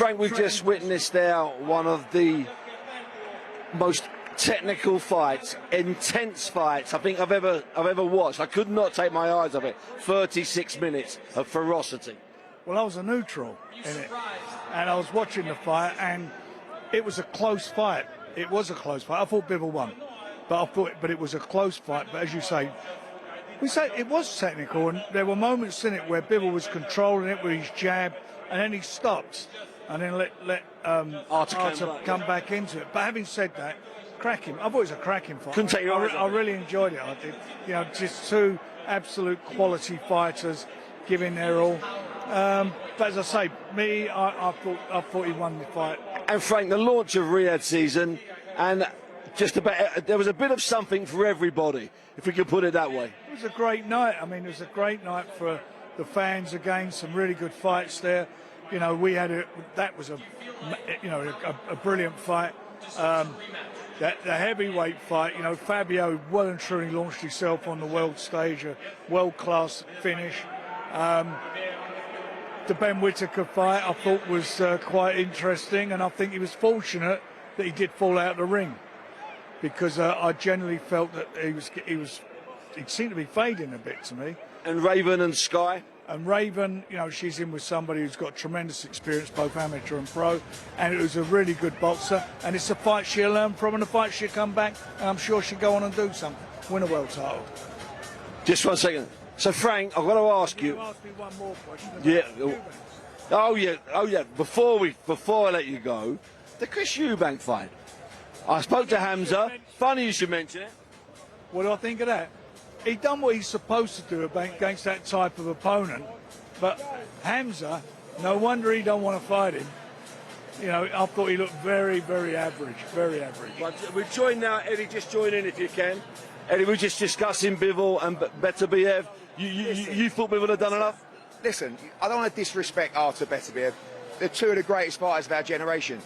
Frank, we've just witnessed there one of the most technical fights, intense fights I think I've ever watched. I could not take my eyes off it. 36 minutes of ferocity. Well, I was a neutral in it, and I was watching the fight, and it was a close fight. It was a close fight. I thought Bivol won, but it was a close fight. But as you say, it was technical, and there were moments in it where Bivol was controlling it with his jab, and then he stopped, and then let Arthur come back into it. But having said that, cracking. I thought it was a cracking fight. Couldn't take your eyes off it. I really enjoyed it. I did. You know, just two absolute quality fighters giving their all. But as I say, I thought he won the fight. And Frank, the launch of Riyadh season, and there was a bit of something for everybody, if we could put it that way. It was a great night. I mean, it was a great night for the fans again. Some really good fights there. You know, that was a brilliant fight. The heavyweight fight, you know, Fabio well and truly launched himself on the world stage, a world-class finish. The Ben Whittaker fight I thought was quite interesting, and I think he was fortunate that he did fall out of the ring, because I generally felt that he seemed to be fading a bit to me. And Raven and Sky? And Raven, you know, she's in with somebody who's got tremendous experience, both amateur and pro, and it was a really good boxer. And it's a fight she'll learn from, and a fight she'll come back, and I'm sure she'll go on and do something, win a world title. Just 1 second. So, Frank, I've got to ask you. You ask me one more question. Yeah. Oh yeah. Before I let you go, the Chris Eubank fight. I spoke to Hamza. Funny you should mention it. What do I think of that? He done what he's supposed to do against that type of opponent, but Hamza, no wonder he don't want to fight him. You know, I thought he looked very, very average, very average. Well, we're joined now, Eddie. Just join in if you can. Eddie, we're just discussing Bivol and Beterbiev. You thought Bivol had done enough? Listen, I don't want to disrespect Arthur Beterbiev. They're two of the greatest fighters of our generation.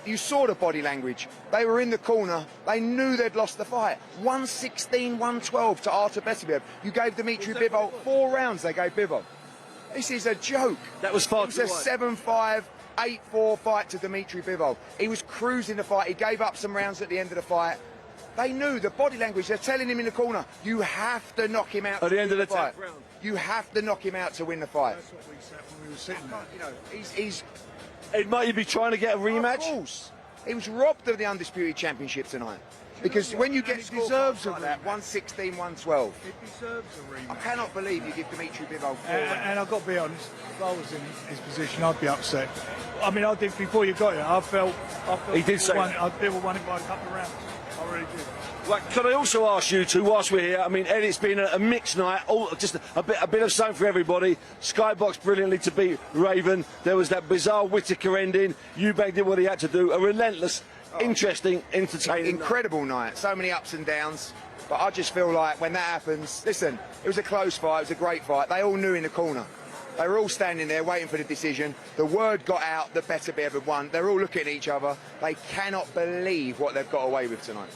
You saw the body language. They were in the corner. They knew they'd lost the fight. 116, 112 to Arthur Beterbiev. You gave Dimitri Bivol 4 rounds. They gave Bivol. This is a joke. That was far too wide. It was a 7-5, 8-4 fight to Dimitri Bivol. He was cruising the fight. He gave up some rounds at the end of the fight. They knew the body language. They're telling him in the corner, you have to knock him out at the end of the fight. round. You have to knock him out to win the fight. That's what we said when we were sitting there. You know, he's It might you be trying to get a rematch? Of course. He was robbed of the Undisputed Championship tonight. Because when you get deserves like that, 116, 112. It deserves a rematch. I cannot believe you give Dimitri Bivol 4 and I've got to be honest, if I was in his position, I'd be upset. I mean, I did before you got here. I felt he did say Bivol won it by a couple of rounds. I really did. Right, can I also ask you two, whilst we're here, I mean, Ed, it's been a mixed night, just a bit of something for everybody. Skybox brilliantly to beat Raven. There was that bizarre Whittaker ending. Eubank did what he had to do. A relentless, interesting, entertaining incredible night. So many ups and downs. But I just feel like when that happens, listen, it was a close fight, it was a great fight. They all knew in the corner. They were all standing there waiting for the decision. The word got out that Beterbiev had won. They're all looking at each other. They cannot believe what they've got away with tonight.